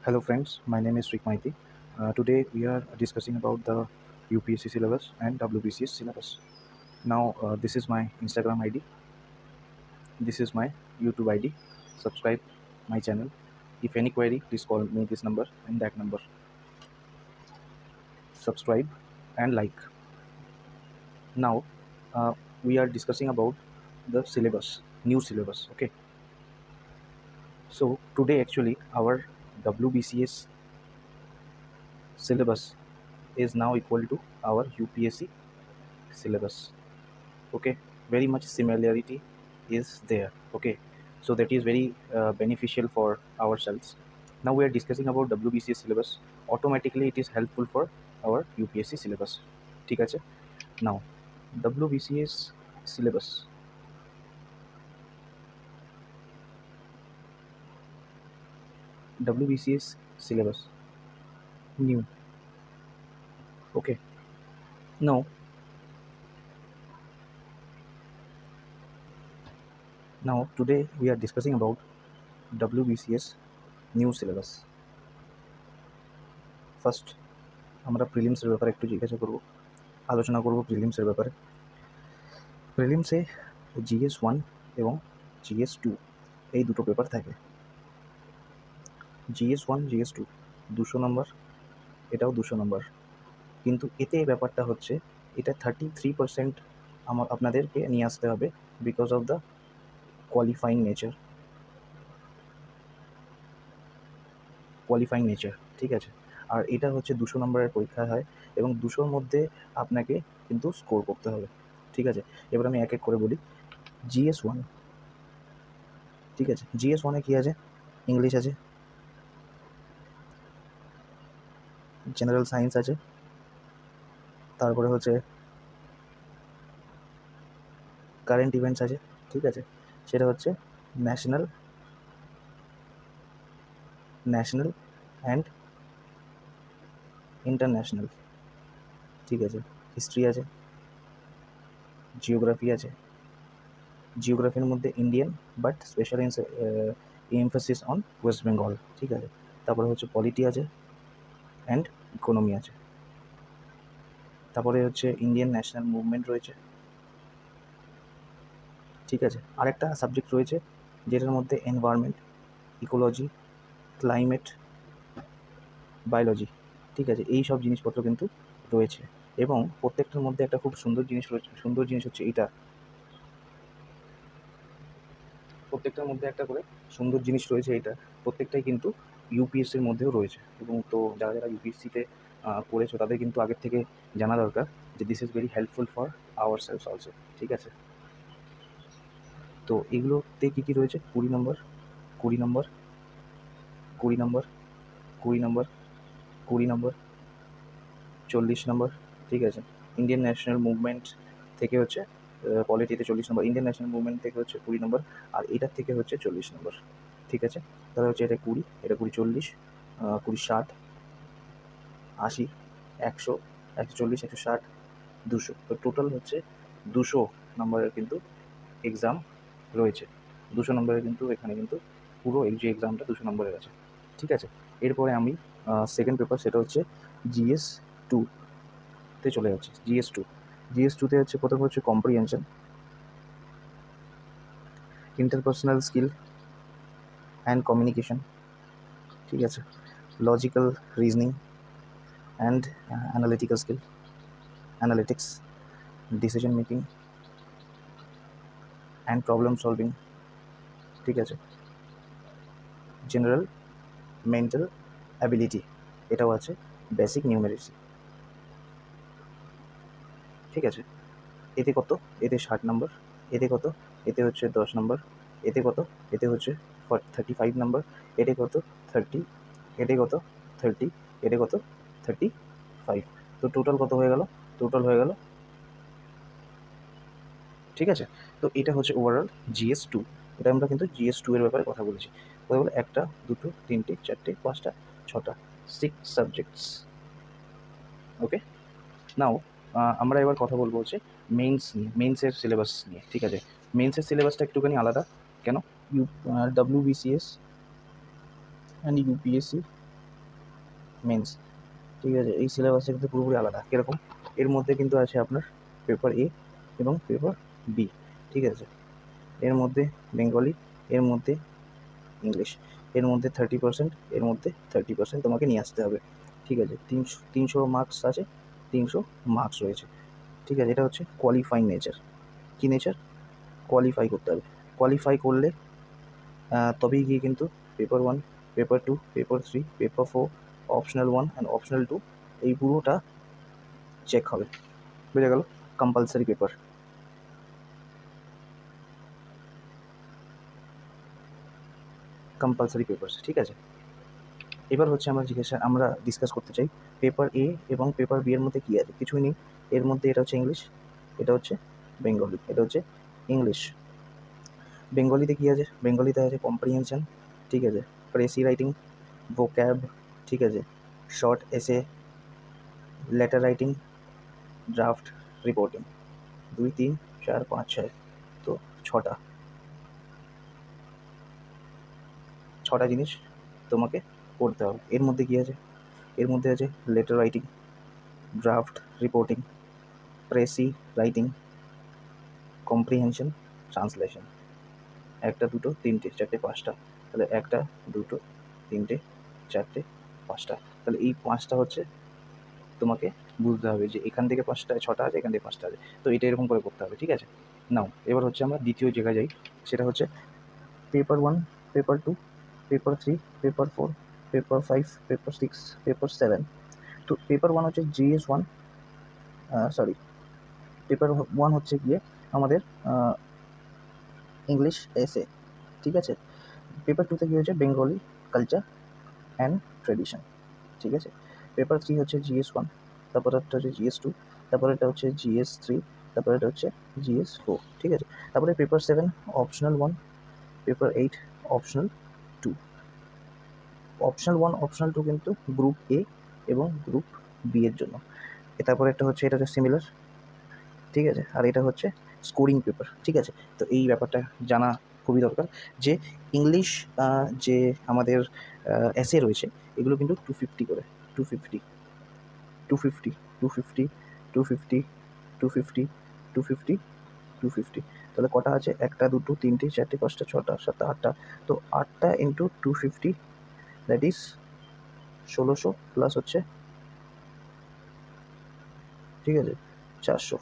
Hello friends, my name is Srik Maiti. Today we are discussing about the UPSC syllabus and WBCS syllabus. Now this is my Instagram ID, this is my YouTube ID. Subscribe my channel. If any query, please call me this number and that number. Subscribe and like. Now we are discussing about the syllabus, new syllabus. Okay. So today actually our WBCS syllabus is now equal to our UPSC syllabus. Okay, very much similarity is there. Okay, so that is very beneficial for ourselves. Now we are discussing about WBCS syllabus. Automatically it is helpful for our UPSC syllabus. ঠিক আছে, now WBCS syllabus, WBCS syllabus new. Okay, now today we are discussing about WBCS new syllabus. First আমরা প্রিলিমসের ব্যাপারে একটু জিজ্ঞাসা করব, আলোচনা করব প্রিলিমসের ব্যাপারে। প্রিলিমসে GS1 এবং GS2 এই দুটো পেপার থাকে। GS1 GS2 200 নম্বর, এটাও 200 নম্বর, কিন্তু এতে ব্যাপারটা হচ্ছে এটা 33% আপনাদেরকে নিয়ে আসতে হবে because of the qualifying nature, ঠিক আছে। আর এটা হচ্ছে 200 নম্বরের পরীক্ষা হয় এবং 200-র মধ্যে আপনাকে কিন্তু স্কোর করতে হবে, ঠিক আছে। এবার আমি এক এক করে বলি। GS1, ঠিক আছে, GS1-এ কী আছে? ইংলিশ আছে, জেনারেল সায়েন্স আছে, তারপরে হচ্ছে কারেন্ট ইভেন্টস আছে, ঠিক আছে। সেটা হচ্ছে ন্যাশনাল অ্যান্ড ইন্টারন্যাশনাল, ঠিক আছে। হিস্ট্রি আছে, জিওগ্রাফি আছে। জিওগ্রাফির মধ্যে Indian but special emphasis on West Bengal, ঠিক আছে। তারপরে হচ্ছে পলিটি আছে অ্যান্ড ইকোনমি আছে। তারপরে হচ্ছে ইন্ডিয়ান ন্যাশনাল মুভমেন্ট রয়েছে, ঠিক আছে। আরেকটা সাবজেক্ট রয়েছে যেটার মধ্যে এনভায়রনমেন্ট, ইকোলজি, ক্লাইমেট, বায়োলজি, ঠিক আছে। এই সব জিনিসপত্র কিন্তু রয়েছে এবং প্রত্যেকটার মধ্যে একটা খুব সুন্দর জিনিস রয়েছে। সুন্দর জিনিস হচ্ছে এইটা, প্রত্যেকটার মধ্যে একটা করে সুন্দর জিনিস রয়েছে। এটা প্রত্যেকটাই কিন্তু ইউপিএসসির মধ্যেও রয়েছে এবং তো যারা যারা ইউপিএসসিতে পড়েছো তাদের কিন্তু আগের থেকে জানা দরকার যে this is very helpful for our sales also, ঠিক আছে। তো এগুলোতে কী কী রয়েছে? 20 নম্বর, 20 নম্বর, 20 নম্বর, 20 নম্বর, 20 নম্বর, 40 নম্বর, ঠিক আছে। ইন্ডিয়ান ন্যাশনাল মুভমেন্ট থেকে হচ্ছে পলিটিতে 40 নম্বর, ইন্ডিয়ান ন্যাশনাল মুভমেন্ট থেকে হচ্ছে 20 নম্বর, আর এটার থেকে হচ্ছে 40 নম্বর, ঠিক আছে। তাহলে হচ্ছে এটা 20, এটা 20 40, 20 60, 80, 100, 140, 160, 200। তো টোটাল হচ্ছে 200 নম্বরের কিন্তু এক্সাম রয়েছে। 200 নম্বরের কিন্তু এখানে কিন্তু পুরো এই যে এক্সামটা 200 নম্বরের আছে, ঠিক আছে। এরপরে আমি সেকেন্ড পেপার, সেটা হচ্ছে GS2-তে চলে যাচ্ছি। GS2-তে হচ্ছে প্রথমে হচ্ছে comprehension, interpersonal skill and communication, ঠিক আছে। Logical reasoning and analytical skill, analytics, decision making and problem solving, ঠিক আছে। জেনারেল মেন্টাল অ্যাবিলিটি, এটাও আছে। বেসিক নিউমেরিসি, ঠিক আছে। এতে কত? এতে 60 নম্বর। এতে কত? এতে হচ্ছে 10 নম্বর। এতে কত? এতে হচ্ছে 35 নম্বর। এতে কত? 30। এতে কত? 30। এতে কত? 35। তো টোটাল কত হয়ে গেল? টোটাল হয়ে গেল, ঠিক আছে। তো এটা হচ্ছে ওভারঅল GS2। এটা আমরা কিন্তু GS2 এর ব্যাপারে কথা বলেছি। কথা বলে 1টা 2টো 3টে 4টে 5টা 6টা 6 সাবজেক্টস। ওকে, নাও আমরা এবার কথা বলবো হচ্ছে মেইনসের সিলেবাস নিয়ে, ঠিক আছে। মেইনসের সিলেবাসটা একটুখানি আলাদা। কেন? WBCS অ্যান্ড UPSC মেন্স, ঠিক আছে। এই সিলেবাসটা কিন্তু পুরোপুরি আলাদা। কীরকম? এর মধ্যে কিন্তু আছে আপনার পেপার এ এবং পেপার বি, ঠিক আছে। এর মধ্যে বেঙ্গলি, এর মধ্যে ইংলিশ, এর মধ্যে 30%, এর মধ্যে 30% তোমাকে নিয়ে আসতে হবে, ঠিক আছে। 300 মার্কস আছে, 300 মার্কস রয়েছে, ঠিক আছে। এটা হচ্ছে কোয়ালিফাইং নেচার। কী নেচার? কোয়ালিফাই করতে হবে। কোয়ালিফাই করলে তবেই গিয়ে কিন্তু paper 1, paper 2, paper 3, paper 4, optional 1 and optional 2 এই পুরোটা চেক হবে। বুঝে গেল? Compulsory paper. কম্পালসারি পেপারস, ঠিক আছে। এবার হচ্ছে আমরা ডিসকাস করতে চাই পেপার এ এবং পেপার বি এর মধ্যে কী আছে। কিছুই নেই এর মধ্যে। এটা হচ্ছে ইংলিশ, এটা হচ্ছে বেঙ্গলি, এটা হচ্ছে ইংলিশ। বেঙ্গলিতে কী আছে? বেঙ্গলিতে আছে কম্প্রিহেনশন, ঠিক আছে, প্রেসি রাইটিং, ভোক্যাব, ঠিক আছে, শর্ট এসে, লেটার রাইটিং, ড্রাফট, রিপোর্টিং। 2, 3, 4, 5, 6, তো ছটা জিনিস তোমাকে করতে হবে। এর মধ্যে কী আছে? এর মধ্যে আছে letter writing, draft reporting, precis writing, comprehension, translation. 1, 2, 3, 4, 5টা। তাহলে 1, 2, 3, 4, 5টা। তাহলে এই 5টা হচ্ছে তোমাকে বুঝতে হবে যে এখান থেকে 5টা, 6টা আছে, এখান থেকে 5টা আছে। তো এটা এরকম করে করতে হবে, ঠিক আছে। নাও এবার হচ্ছে আমরা দ্বিতীয় জায়গায় যাই। সেটা হচ্ছে paper 1, paper 2, paper 3, paper 4, paper 5, paper 6, paper 7। তো পেপার 1 হচ্ছে GS1, পেপার 1 হচ্ছে গিয়ে আমাদের ইংলিশ এসে, ঠিক আছে। পেপার 2তে কী হচ্ছে? বেঙ্গলি কালচার অ্যান্ড ট্রেডিশন, ঠিক আছে। পেপার 3 হচ্ছে GS1, তারপর একটা হচ্ছে GS2, তারপরে এটা হচ্ছে GS3, তারপরে এটা হচ্ছে GS4, ঠিক আছে। তারপরে paper 7 optional 1, paper 8 optional 2। Optional 1, optional 2 কিন্তু গ্রুপ এ এবং গ্রুপ বি এর জন্য। তারপরে একটা হচ্ছে, এটা হচ্ছে সিমিলার, ঠিক আছে। আর এটা হচ্ছে স্কোরিং পেপার, ঠিক আছে। তো এই ব্যাপারটা জানা খুবই দরকার যে ইংলিশ যে আমাদের এসে রয়েছে এগুলো কিন্তু 250 করে, 250, 250, 250, 250, 250, 250, 250। তাহলে কটা আছে? 1, 2, 3, 4, 5, 6, 7, 8টা। তো 8টা ইন্টু 250, দ্যাট ইজ 1600 প্লাস হচ্ছে, ঠিক আছে, 400।